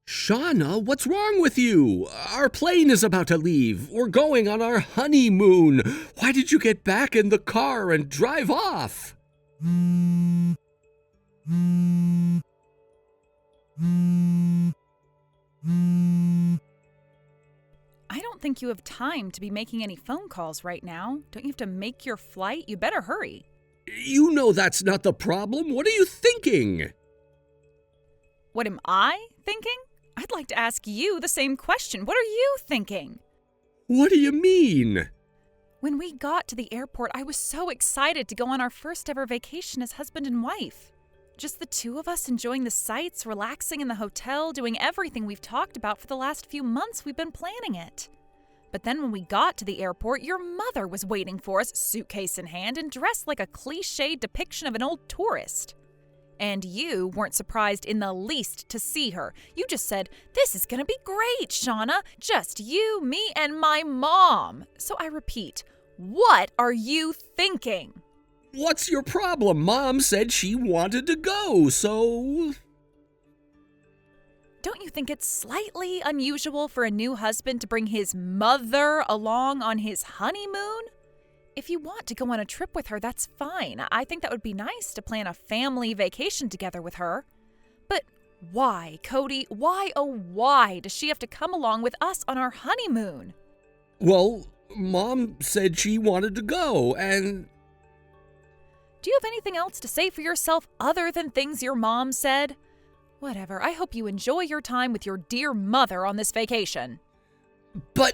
Shauna, what's wrong with you? Our plane is about to leave. We're going on our honeymoon. Why did you get back in the car and drive off? I don't think you have time to be making any phone calls right now. Don't you have to make your flight? You better hurry. You know that's not the problem. What are you thinking? What am I thinking? I'd like to ask you the same question. What are you thinking? What do you mean? When we got to the airport, I was so excited to go on our first ever vacation as husband and wife. Just the two of us enjoying the sights, relaxing in the hotel, doing everything we've talked about for the last few months we've been planning it. But then when we got to the airport, your mother was waiting for us, suitcase in hand, and dressed like a cliched depiction of an old tourist. And you weren't surprised in the least to see her. You just said, "This is gonna be great, Shauna. Just you, me, and my mom." So I repeat, what are you thinking? What's your problem? Mom said she wanted to go, so... Don't you think it's slightly unusual for a new husband to bring his mother along on his honeymoon? If you want to go on a trip with her, that's fine. I think that would be nice to plan a family vacation together with her. But why, Cody? Why, oh why does she have to come along with us on our honeymoon? Well, Mom said she wanted to go, and... Do you have anything else to say for yourself other than things your mom said? Whatever, I hope you enjoy your time with your dear mother on this vacation. But...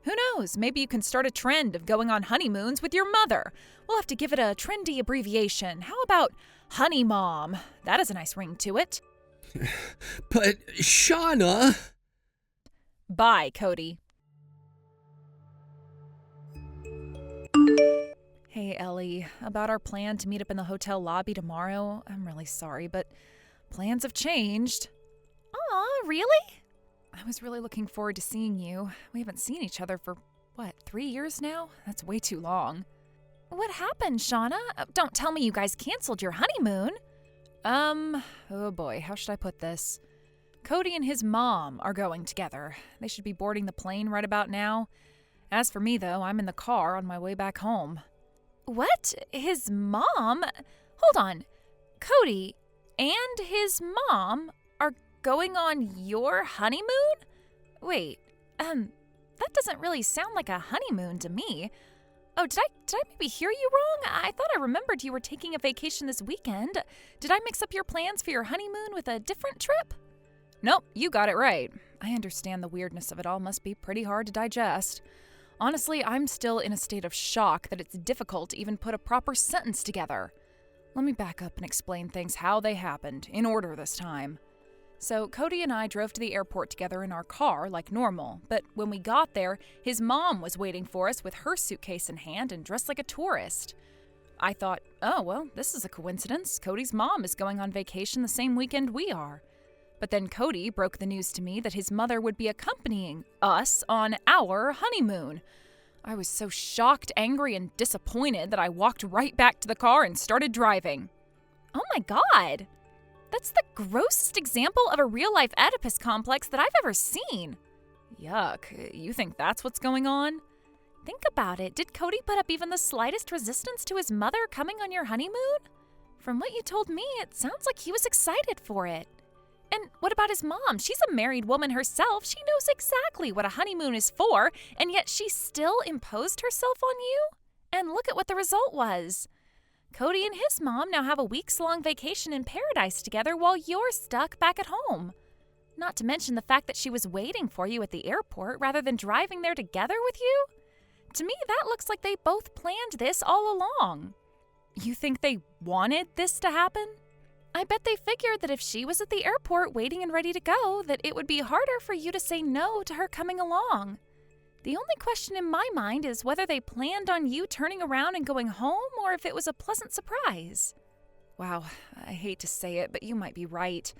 Who knows, maybe you can start a trend of going on honeymoons with your mother. We'll have to give it a trendy abbreviation. How about Honey Mom? That has a nice ring to it. But, Shauna... Bye, Cody. Hey, Ellie, about our plan to meet up in the hotel lobby tomorrow, I'm really sorry, but plans have changed. Aw, really? I was really looking forward to seeing you. We haven't seen each other for, 3 years now? That's way too long. What happened, Shauna? Don't tell me you guys canceled your honeymoon. Oh boy, how should I put this? Cody and his mom are going together. They should be boarding the plane right about now. As for me, though, I'm in the car on my way back home. What? His mom? Hold on. Cody and his mom are going on your honeymoon? Wait, that doesn't really sound like a honeymoon to me. Oh, did I maybe hear you wrong? I thought I remembered you were taking a vacation this weekend. Did I mix up your plans for your honeymoon with a different trip? Nope, you got it right. I understand the weirdness of it all must be pretty hard to digest. Honestly, I'm still in a state of shock that it's difficult to even put a proper sentence together. Let me back up and explain things how they happened, in order this time. So, Cody and I drove to the airport together in our car like normal, but when we got there, his mom was waiting for us with her suitcase in hand and dressed like a tourist. I thought, oh, well, this is a coincidence. Cody's mom is going on vacation the same weekend we are. But then Cody broke the news to me that his mother would be accompanying us on our honeymoon. I was so shocked, angry, and disappointed that I walked right back to the car and started driving. Oh my God! That's the grossest example of a real-life Oedipus complex that I've ever seen. Yuck, you think that's what's going on? Think about it. Did Cody put up even the slightest resistance to his mother coming on your honeymoon? From what you told me, it sounds like he was excited for it. And what about his mom? She's a married woman herself. She knows exactly what a honeymoon is for, and yet she still imposed herself on you? And look at what the result was. Cody and his mom now have a weeks-long vacation in paradise together while you're stuck back at home. Not to mention the fact that she was waiting for you at the airport rather than driving there together with you. To me, that looks like they both planned this all along. You think they wanted this to happen? I bet they figured that if she was at the airport waiting and ready to go, that it would be harder for you to say no to her coming along. The only question in my mind is whether they planned on you turning around and going home or if it was a pleasant surprise. Wow, I hate to say it, but you might be right.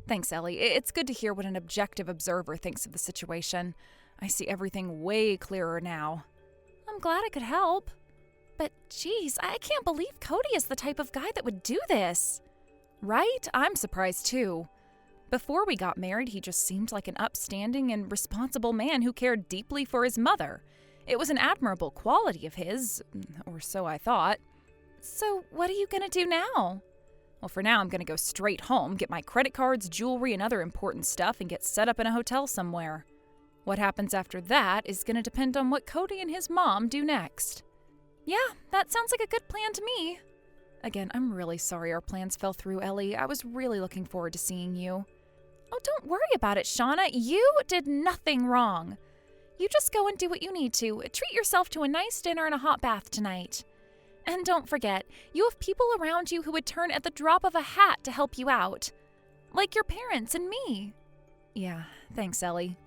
Thanks, Ellie. It's good to hear what an objective observer thinks of the situation. I see everything way clearer now. I'm glad I could help. But geez, I can't believe Cody is the type of guy that would do this. Right? I'm surprised too. Before we got married, he just seemed like an upstanding and responsible man who cared deeply for his mother. It was an admirable quality of his, or so I thought. So what are you gonna do now? Well, for now, I'm gonna go straight home, get my credit cards, jewelry, and other important stuff, and get set up in a hotel somewhere. What happens after that is gonna depend on what Cody and his mom do next. Yeah, that sounds like a good plan to me. Again, I'm really sorry our plans fell through, Ellie. I was really looking forward to seeing you. Oh, don't worry about it, Shauna. You did nothing wrong. You just go and do what you need to. Treat yourself to a nice dinner and a hot bath tonight. And don't forget, you have people around you who would turn at the drop of a hat to help you out. Like your parents and me. Yeah, thanks, Ellie.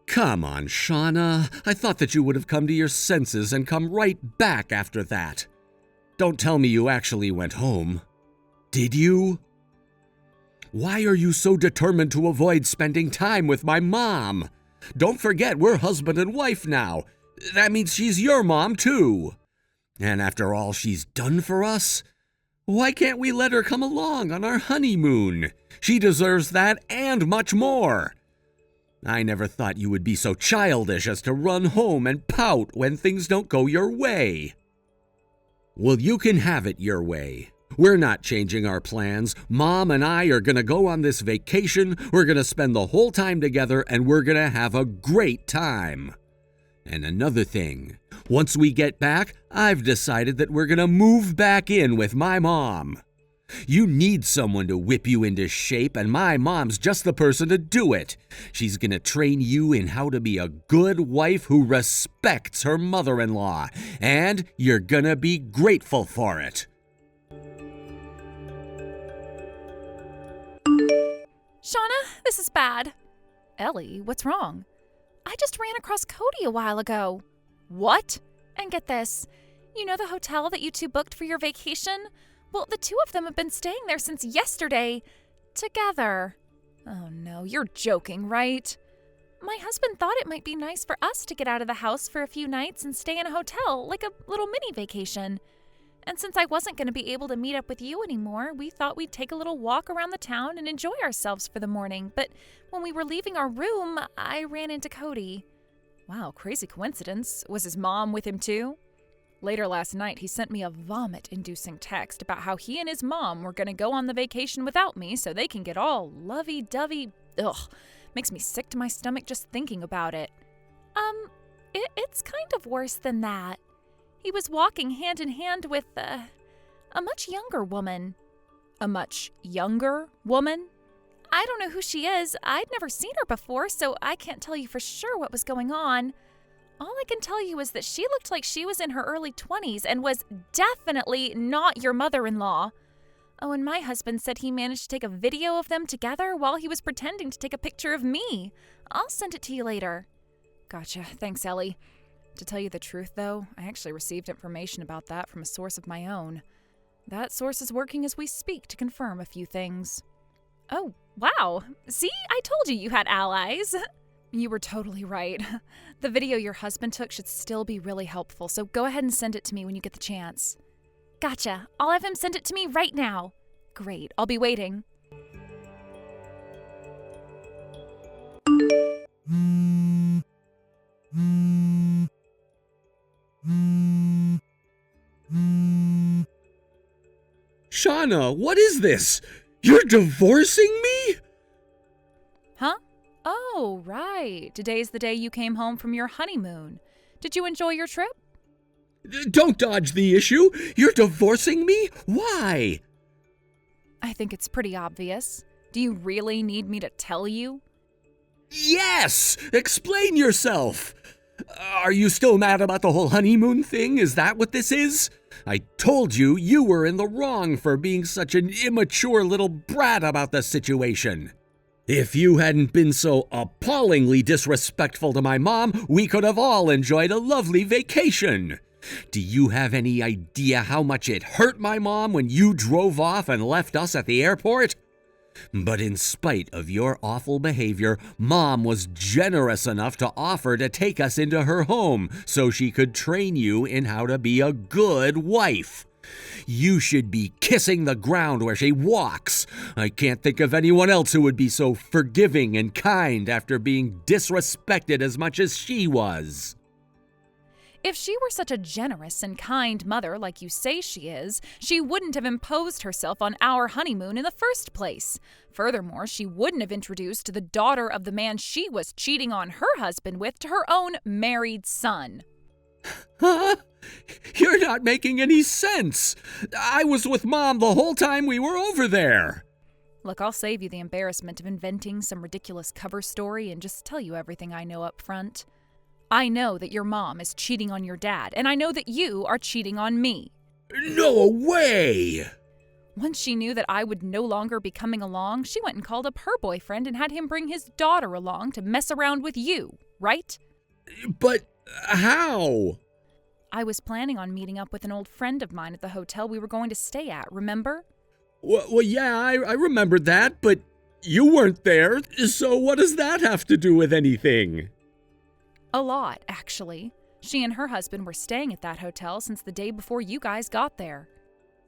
Come on, Shauna. I thought that you would have come to your senses and come right back after that. Don't tell me you actually went home. Did you? Why are you so determined to avoid spending time with my mom? Don't forget, we're husband and wife now. That means she's your mom, too. And after all she's done for us, why can't we let her come along on our honeymoon? She deserves that and much more. I never thought you would be so childish as to run home and pout when things don't go your way. Well, you can have it your way. We're not changing our plans. Mom and I are gonna go on this vacation, we're gonna spend the whole time together, and we're gonna have a great time. And another thing, once we get back, I've decided that we're gonna move back in with my mom. You need someone to whip you into shape, and my mom's just the person to do it. She's gonna train you in how to be a good wife who respects her mother-in-law, and you're gonna be grateful for it. Shauna, this is bad. Ellie, what's wrong? I just ran across Cody a while ago. What? And get this, you know the hotel that you two booked for your vacation? Well, the two of them have been staying there since yesterday. Together. Oh no, you're joking, right? My husband thought it might be nice for us to get out of the house for a few nights and stay in a hotel, like a little mini vacation. And since I wasn't going to be able to meet up with you anymore, we thought we'd take a little walk around the town and enjoy ourselves for the morning. But when we were leaving our room, I ran into Cody. Wow, crazy coincidence. Was his mom with him too? Later last night, he sent me a vomit-inducing text about how he and his mom were going to go on the vacation without me so they can get all lovey-dovey. Ugh, makes me sick to my stomach just thinking about it. It's kind of worse than that. He was walking hand in hand with a much younger woman. A much younger woman? I don't know who she is. I'd never seen her before, so I can't tell you for sure what was going on. All I can tell you is that she looked like she was in her early 20s and was definitely not your mother-in-law. Oh, and my husband said he managed to take a video of them together while he was pretending to take a picture of me. I'll send it to you later. Gotcha. Thanks, Ellie. To tell you the truth, though, I actually received information about that from a source of my own. That source is working as we speak to confirm a few things. Oh, wow. See? I told you you had allies. You were totally right. The video your husband took should still be really helpful, so go ahead and send it to me when you get the chance. Gotcha. I'll have him send it to me right now. Great. I'll be waiting. Shauna, what is this? You're divorcing me? Huh? Oh, right. Today's the day you came home from your honeymoon. Did you enjoy your trip? Don't dodge the issue. You're divorcing me? Why? I think it's pretty obvious. Do you really need me to tell you? Yes! Explain yourself! Are you still mad about the whole honeymoon thing? Is that what this is? I told you you were in the wrong for being such an immature little brat about the situation. If you hadn't been so appallingly disrespectful to my mom, we could have all enjoyed a lovely vacation. Do you have any idea how much it hurt my mom when you drove off and left us at the airport? But in spite of your awful behavior, Mom was generous enough to offer to take us into her home so she could train you in how to be a good wife. You should be kissing the ground where she walks. I can't think of anyone else who would be so forgiving and kind after being disrespected as much as she was. If she were such a generous and kind mother like you say she is, she wouldn't have imposed herself on our honeymoon in the first place. Furthermore, she wouldn't have introduced the daughter of the man she was cheating on her husband with to her own married son. Huh? You're not making any sense. I was with Mom the whole time we were over there. Look, I'll save you the embarrassment of inventing some ridiculous cover story and just tell you everything I know up front. I know that your mom is cheating on your dad, and I know that you are cheating on me. No way! Once she knew that I would no longer be coming along, she went and called up her boyfriend and had him bring his daughter along to mess around with you, right? But how? I was planning on meeting up with an old friend of mine at the hotel we were going to stay at, remember? Well, yeah, I remembered that, but you weren't there, so what does that have to do with anything? A lot, actually. She and her husband were staying at that hotel since the day before you guys got there.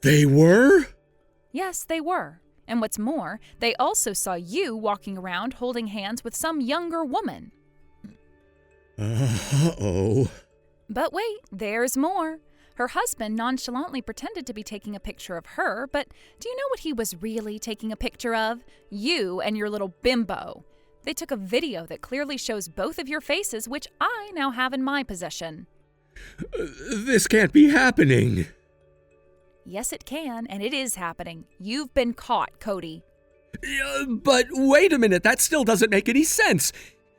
They were? Yes, they were. And what's more, they also saw you walking around holding hands with some younger woman. Uh-oh. But wait, there's more. Her husband nonchalantly pretended to be taking a picture of her, but do you know what he was really taking a picture of? You and your little bimbo. They took a video that clearly shows both of your faces, which I now have in my possession. This can't be happening. Yes, it can, and it is happening. You've been caught, Cody. But wait a minute, that still doesn't make any sense.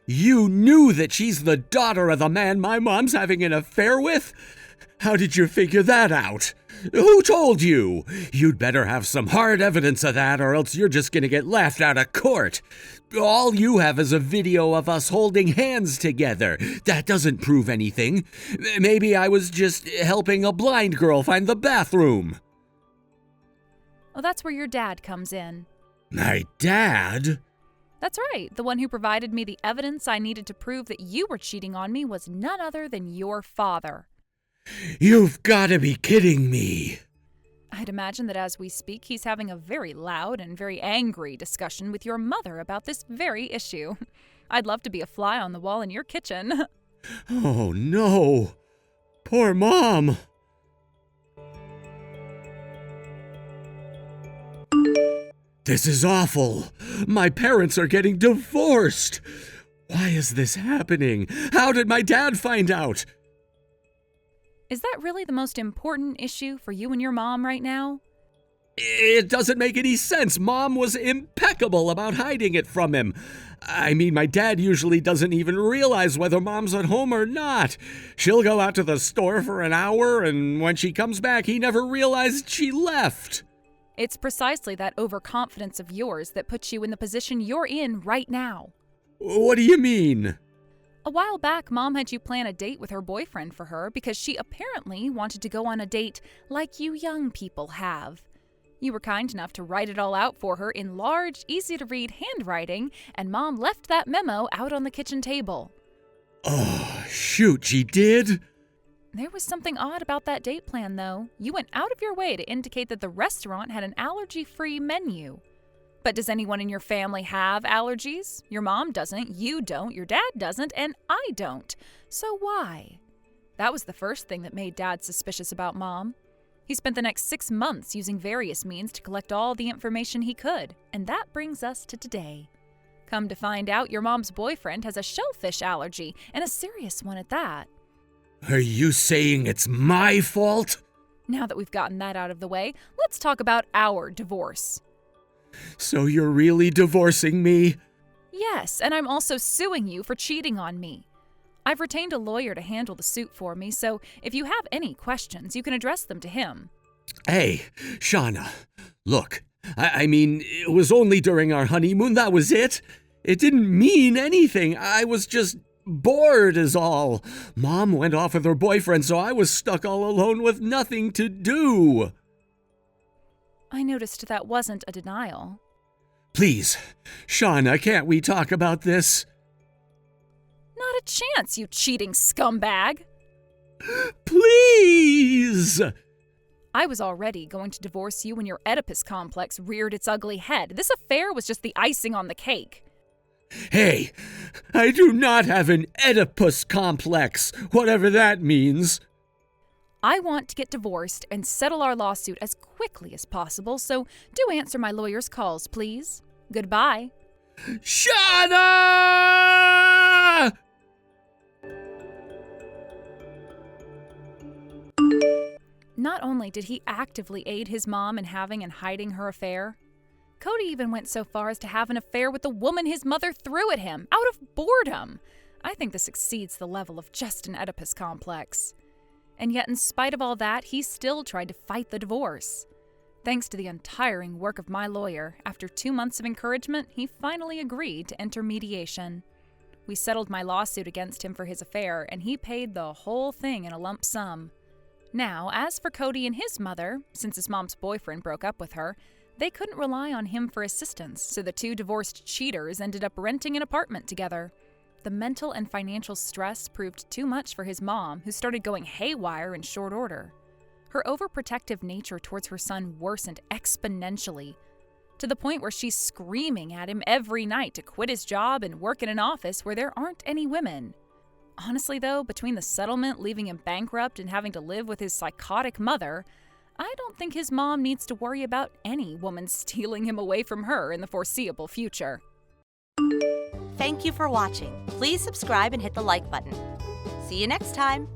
You knew that she's the daughter of the man my mom's having an affair with? How did you figure that out? Who told you? You'd better have some hard evidence of that, or else you're just gonna get laughed out of court. All you have is a video of us holding hands together. That doesn't prove anything. Maybe I was just helping a blind girl find the bathroom. Well, that's where your dad comes in. My dad? That's right. The one who provided me the evidence I needed to prove that you were cheating on me was none other than your father. You've got to be kidding me. I'd imagine that as we speak, he's having a very loud and very angry discussion with your mother about this very issue. I'd love to be a fly on the wall in your kitchen. Oh, no. Poor Mom. This is awful. My parents are getting divorced. Why is this happening? How did my dad find out? Is that really the most important issue for you and your mom right now? It doesn't make any sense. Mom was impeccable about hiding it from him. I mean, my dad usually doesn't even realize whether Mom's at home or not. She'll go out to the store for an hour, and when she comes back, he never realized she left. It's precisely that overconfidence of yours that puts you in the position you're in right now. What do you mean? A while back, Mom had you plan a date with her boyfriend for her because she apparently wanted to go on a date like you young people have. You were kind enough to write it all out for her in large, easy-to-read handwriting, and Mom left that memo out on the kitchen table. Oh, shoot, she did? There was something odd about that date plan, though. You went out of your way to indicate that the restaurant had an allergy-free menu. But does anyone in your family have allergies? Your mom doesn't, you don't, your dad doesn't, and I don't. So why? That was the first thing that made Dad suspicious about Mom. He spent the next 6 months using various means to collect all the information he could, and that brings us to today. Come to find out, your mom's boyfriend has a shellfish allergy, and a serious one at that. Are you saying it's my fault? Now that we've gotten that out of the way, let's talk about our divorce. So you're really divorcing me? Yes, and I'm also suing you for cheating on me. I've retained a lawyer to handle the suit for me, so if you have any questions, you can address them to him. Hey, Shauna, look, I mean, it was only during our honeymoon, that was it. It didn't mean anything. I was just bored is all. Mom went off with her boyfriend, so I was stuck all alone with nothing to do. I noticed that wasn't a denial. Please, Shauna, can't we talk about this? Not a chance, you cheating scumbag! Please! I was already going to divorce you when your Oedipus complex reared its ugly head. This affair was just the icing on the cake. Hey, I do not have an Oedipus complex, whatever that means. I want to get divorced and settle our lawsuit as quickly as possible, so do answer my lawyer's calls, please. Goodbye. Shauna! Not only did he actively aid his mom in having and hiding her affair, Cody even went so far as to have an affair with the woman his mother threw at him, out of boredom. I think this exceeds the level of just an Oedipus complex. And yet, in spite of all that, he still tried to fight the divorce. Thanks to the untiring work of my lawyer, after 2 months of encouragement, he finally agreed to enter mediation. We settled my lawsuit against him for his affair, and he paid the whole thing in a lump sum. Now, as for Cody and his mother, since his mom's boyfriend broke up with her, they couldn't rely on him for assistance, so the two divorced cheaters ended up renting an apartment together. The mental and financial stress proved too much for his mom, who started going haywire in short order. Her overprotective nature towards her son worsened exponentially, to the point where she's screaming at him every night to quit his job and work in an office where there aren't any women. Honestly, though, between the settlement leaving him bankrupt and having to live with his psychotic mother, I don't think his mom needs to worry about any woman stealing him away from her in the foreseeable future. Thank you for watching. Please subscribe and hit the like button. See you next time.